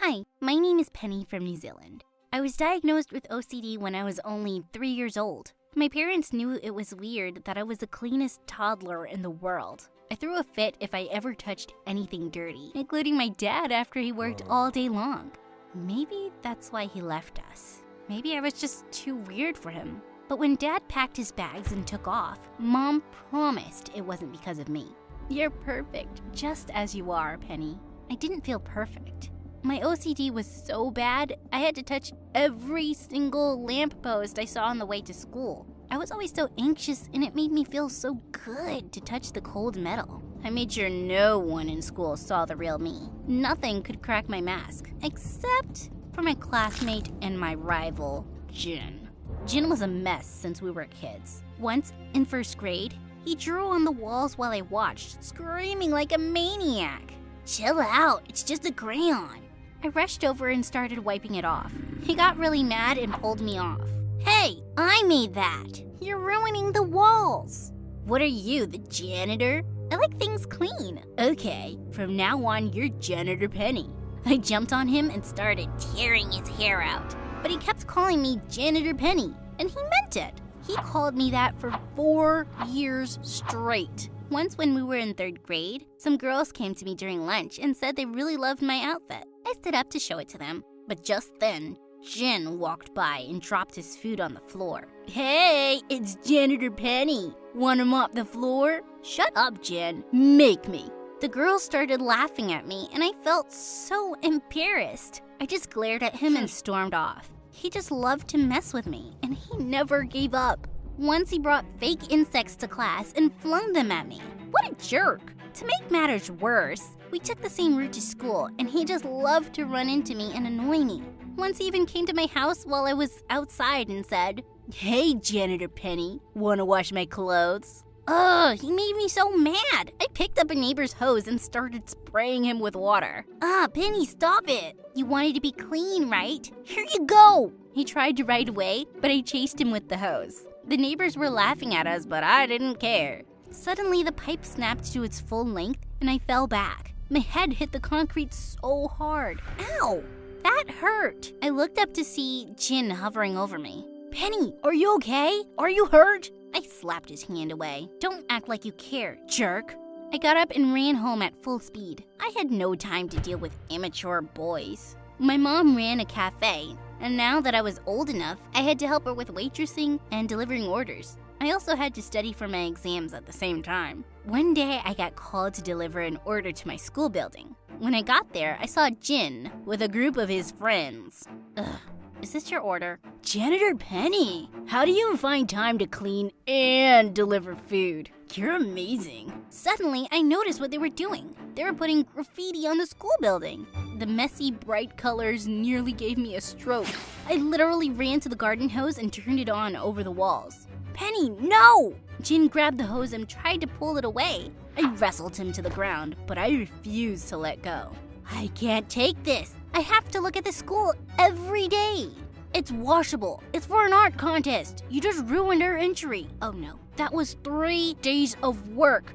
Hi, my name is Penny from New Zealand. I was diagnosed with OCD when I was only 3 years old. My parents knew it was weird that I was the cleanest toddler in the world. I threw a fit if I ever touched anything dirty, including my dad after he worked all day long. Maybe that's why he left us. Maybe I was just too weird for him. But when Dad packed his bags and took off, Mom promised it wasn't because of me. You're perfect, just as you are, Penny. I didn't feel perfect. My OCD was so bad, I had to touch every single lamppost I saw on the way to school. I was always so anxious and it made me feel so good to touch the cold metal. I made sure no one in school saw the real me. Nothing could crack my mask, except for my classmate and my rival, Jin. Jin was a mess since we were kids. Once, in first grade, he drew on the walls while I watched, screaming like a maniac. "Chill out, it's just a crayon." I rushed over and started wiping it off. He got really mad and pulled me off. "Hey, I made that. You're ruining the walls." "What are you, the janitor?" "I like things clean." "Okay, from now on, you're Janitor Penny." I jumped on him and started tearing his hair out. But he kept calling me Janitor Penny, and he meant it. He called me that for 4 years straight. Once when we were in 3rd grade, some girls came to me during lunch and said they really loved my outfit. I stood up to show it to them, but just then, Jin walked by and dropped his food on the floor. "Hey, it's Janitor Penny. Wanna mop the floor?" "Shut up, Jin. Make me." The girls started laughing at me, and I felt so embarrassed. I just glared at him and stormed off. He just loved to mess with me, and he never gave up. Once he brought fake insects to class and flung them at me. What a jerk! To make matters worse, we took the same route to school, and he just loved to run into me and annoy me. Once he even came to my house while I was outside and said, "Hey, Janitor Penny, wanna wash my clothes?" Ugh, he made me so mad. I picked up a neighbor's hose and started spraying him with water. Penny, stop it. You wanted to be clean, right? Here you go. He tried to ride away, but I chased him with the hose. The neighbors were laughing at us, but I didn't care. Suddenly, the pipe snapped to its full length, and I fell back. My head hit the concrete so hard. Ow! That hurt. I looked up to see Jin hovering over me. "Penny, are you okay? Are you hurt?" I slapped his hand away. "Don't act like you care, jerk." I got up and ran home at full speed. I had no time to deal with immature boys. My mom ran a cafe, and now that I was old enough, I had to help her with waitressing and delivering orders. I also had to study for my exams at the same time. One day, I got called to deliver an order to my school building. When I got there, I saw Jin with a group of his friends. Ugh. "Is this your order?" "Janitor Penny, how do you find time to clean and deliver food? You're amazing." Suddenly, I noticed what they were doing. They were putting graffiti on the school building. The messy, bright colors nearly gave me a stroke. I literally ran to the garden hose and turned it on over the walls. "Penny, no!" Jin grabbed the hose and tried to pull it away. I wrestled him to the ground, but I refused to let go. "I can't take this. I have to look at the school every day. It's washable. It's for an art contest. You just ruined our entry." Oh no, that was 3 days of work.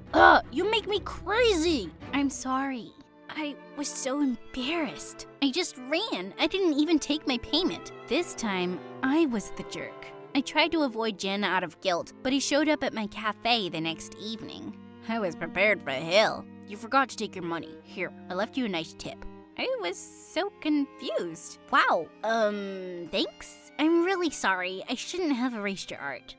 You make me crazy. "I'm sorry. I was so embarrassed. I just ran. I didn't even take my payment." This time, I was the jerk. I tried to avoid Jin out of guilt, but he showed up at my cafe the next evening. I was prepared for hell. "You forgot to take your money. Here, I left you a nice tip." I was so confused. "Wow, thanks? I'm really sorry. I shouldn't have erased your art."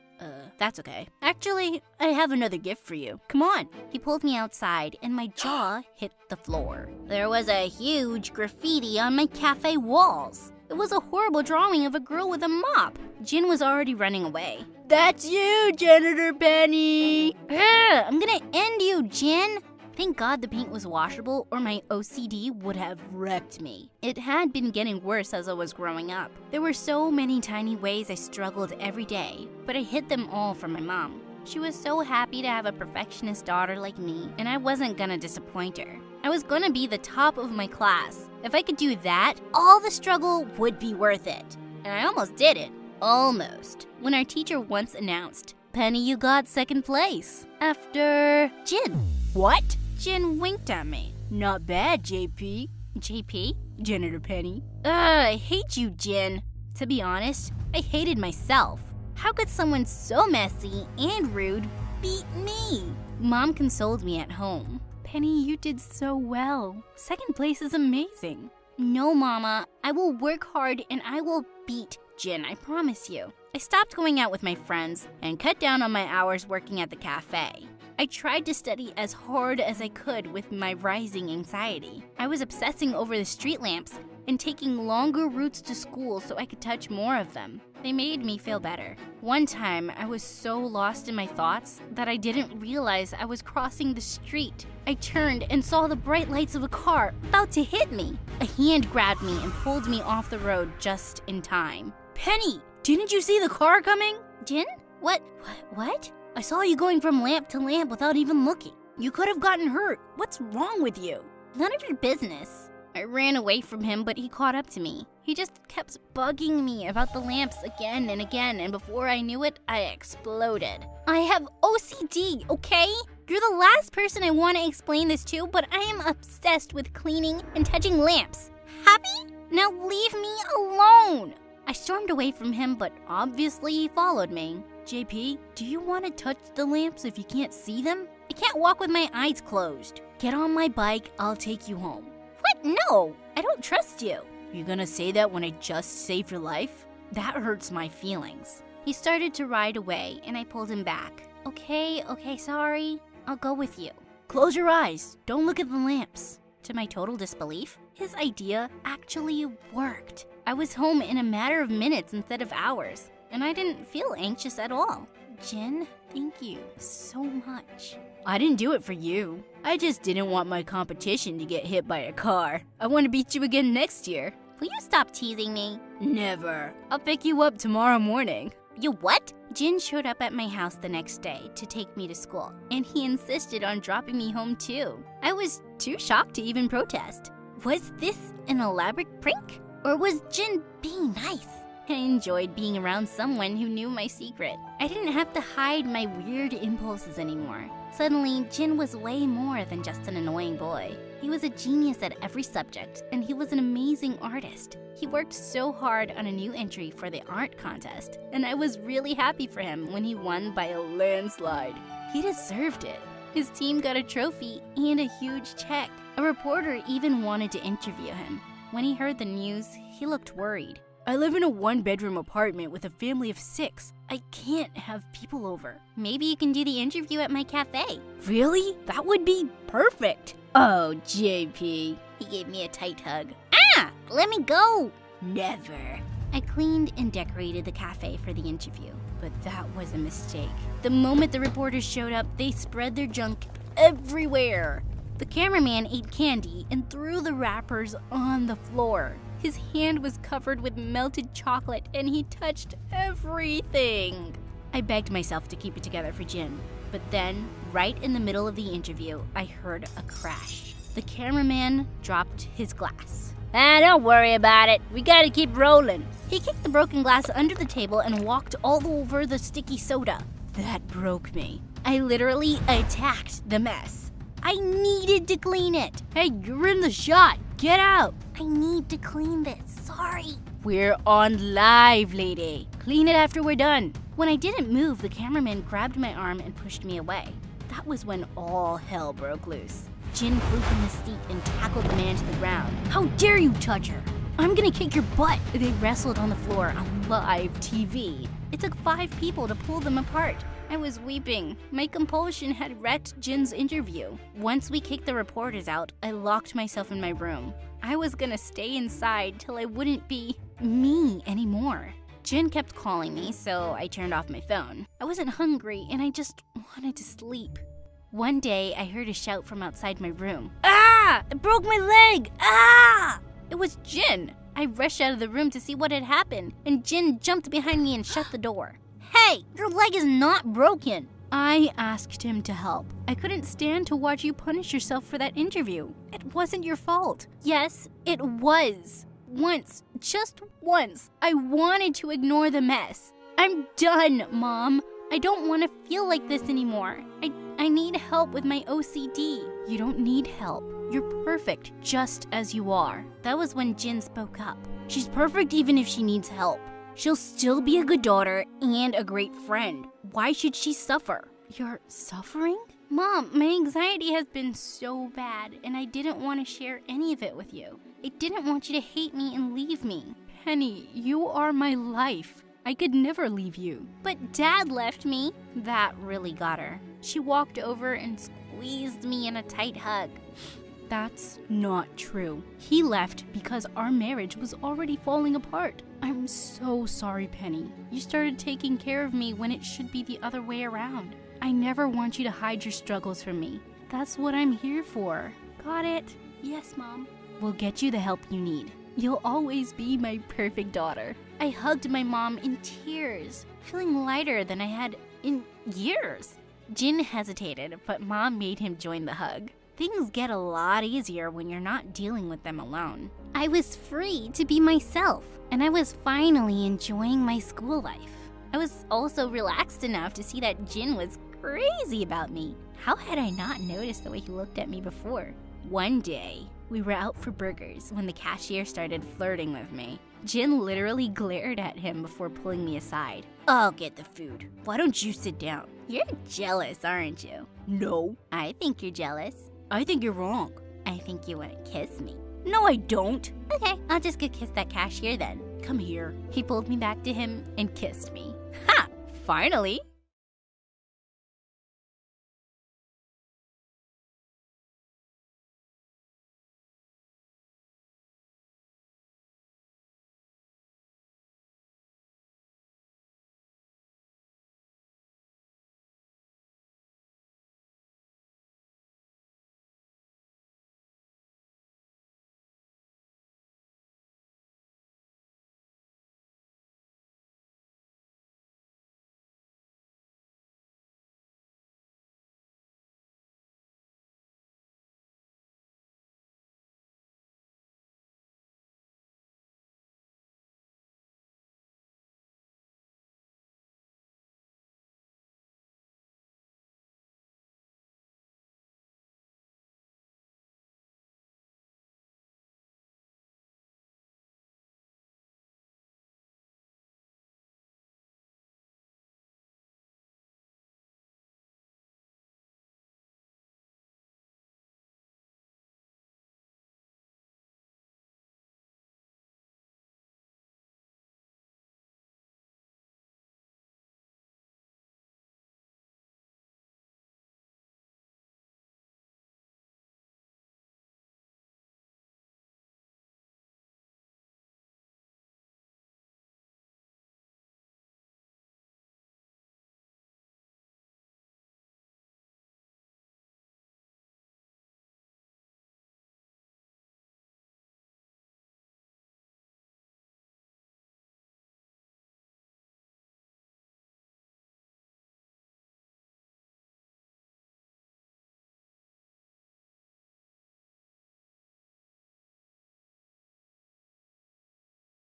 That's okay. "Actually, I have another gift for you. Come on." He pulled me outside and my jaw hit the floor. There was a huge graffiti on my cafe walls. It was a horrible drawing of a girl with a mop. Jin was already running away. "That's you, Janitor Penny!" "I'm gonna end you, Jin!" Thank God the paint was washable or my OCD would have wrecked me. It had been getting worse as I was growing up. There were so many tiny ways I struggled every day, but I hid them all from my mom. She was so happy to have a perfectionist daughter like me, and I wasn't gonna disappoint her. I was gonna be the top of my class. If I could do that, all the struggle would be worth it. And I almost did it. Almost. When our teacher once announced, "Penny, you got 2nd place." After Jin. What? Jin winked at me. "Not bad, JP. JP? Janitor Penny. I hate you, Jin. To be honest, I hated myself. How could someone so messy and rude beat me? Mom consoled me at home. Penny, you did so well. Second place is amazing. No, Mama. I will work hard and I will beat Jin, I promise you. I stopped going out with my friends and cut down on my hours working at the cafe. I tried to study as hard as I could with my rising anxiety. I was obsessing over the street lamps and taking longer routes to school so I could touch more of them. They made me feel better. One time, I was so lost in my thoughts that I didn't realize I was crossing the street. I turned and saw the bright lights of a car about to hit me. A hand grabbed me and pulled me off the road just in time. Penny, didn't you see the car coming? Jin? What? I saw you going from lamp to lamp without even looking. You could have gotten hurt. What's wrong with you? None of your business. I ran away from him, but he caught up to me. He just kept bugging me about the lamps again and again, and before I knew it, I exploded. I have OCD, okay? You're the last person I want to explain this to, but I am obsessed with cleaning and touching lamps. Happy? Now leave me alone! I stormed away from him, but obviously he followed me. JP, do you want to touch the lamps if you can't see them? I can't walk with my eyes closed. Get on my bike, I'll take you home. What? No, I don't trust you. You gonna say that when I just saved your life? That hurts my feelings. He started to ride away and I pulled him back. Okay, sorry. I'll go with you. Close your eyes. Don't look at the lamps. To my total disbelief, his idea actually worked. I was home in a matter of minutes instead of hours, and I didn't feel anxious at all. Jin, thank you so much. I didn't do it for you. I just didn't want my competition to get hit by a car. I want to beat you again next year. Will you stop teasing me? Never. I'll pick you up tomorrow morning. You what? Jin showed up at my house the next day to take me to school, and he insisted on dropping me home too. I was too shocked to even protest. Was this an elaborate prank? Or was Jin being nice? I enjoyed being around someone who knew my secret. I didn't have to hide my weird impulses anymore. Suddenly, Jin was way more than just an annoying boy. He was a genius at every subject, and he was an amazing artist. He worked so hard on a new entry for the art contest, and I was really happy for him when he won by a landslide. He deserved it. His team got a trophy and a huge check. A reporter even wanted to interview him. When he heard the news, he looked worried. I live in a one-bedroom apartment with a family of 6. I can't have people over. Maybe you can do the interview at my cafe. Really? That would be perfect. Oh, JP. He gave me a tight hug. Ah! Let me go! Never. I cleaned and decorated the cafe for the interview, but that was a mistake. The moment the reporters showed up, they spread their junk everywhere. The cameraman ate candy and threw the wrappers on the floor. His hand was covered with melted chocolate and he touched everything. I begged myself to keep it together for Jin, but then, right in the middle of the interview, I heard a crash. The cameraman dropped his glass. Don't worry about it. We gotta keep rolling. He kicked the broken glass under the table and walked all over the sticky soda. That broke me. I literally attacked the mess. I needed to clean it. Hey, you're in the shot. Get out. I need to clean this. Sorry. We're on live, lady. Clean it after we're done. When I didn't move, the cameraman grabbed my arm and pushed me away. That was when all hell broke loose. Jin flew from his seat and tackled the man to the ground. How dare you touch her? I'm gonna kick your butt. They wrestled on the floor on live TV. It took 5 people to pull them apart. I was weeping. My compulsion had wrecked Jin's interview. Once we kicked the reporters out, I locked myself in my room. I was gonna stay inside till I wouldn't be me anymore. Jin kept calling me, so I turned off my phone. I wasn't hungry and I just wanted to sleep. One day, I heard a shout from outside my room. Ah! I broke my leg! Ah! It was Jin. I rushed out of the room to see what had happened, and Jin jumped behind me and shut the door. Hey, your leg is not broken. I asked him to help. I couldn't stand to watch you punish yourself for that interview. It wasn't your fault. Yes, it was. Once, just once, I wanted to ignore the mess. I'm done, Mom. I don't want to feel like this anymore. I need help with my OCD. You don't need help. You're perfect just as you are. That was when Jin spoke up. She's perfect even if she needs help. She'll still be a good daughter and a great friend. Why should she suffer? You're suffering? Mom, my anxiety has been so bad, and I didn't want to share any of it with you. I didn't want you to hate me and leave me. Penny, you are my life. I could never leave you. But Dad left me. That really got her. She walked over and squeezed me in a tight hug. That's not true. He left because our marriage was already falling apart. I'm so sorry, Penny. You started taking care of me when it should be the other way around. I never want you to hide your struggles from me. That's what I'm here for. Got it? Yes, Mom. We'll get you the help you need. You'll always be my perfect daughter. I hugged my mom in tears, feeling lighter than I had in years. Jin hesitated, but Mom made him join the hug. Things get a lot easier when you're not dealing with them alone. I was free to be myself, and I was finally enjoying my school life. I was also relaxed enough to see that Jin was crazy about me. How had I not noticed the way he looked at me before? One day, we were out for burgers when the cashier started flirting with me. Jin literally glared at him before pulling me aside. I'll get the food. Why don't you sit down? You're jealous, aren't you? No. I think you're jealous. I think you're wrong. I think you want to kiss me. No, I don't. Okay, I'll just go kiss that cashier then. Come here. He pulled me back to him and kissed me. Ha! Finally!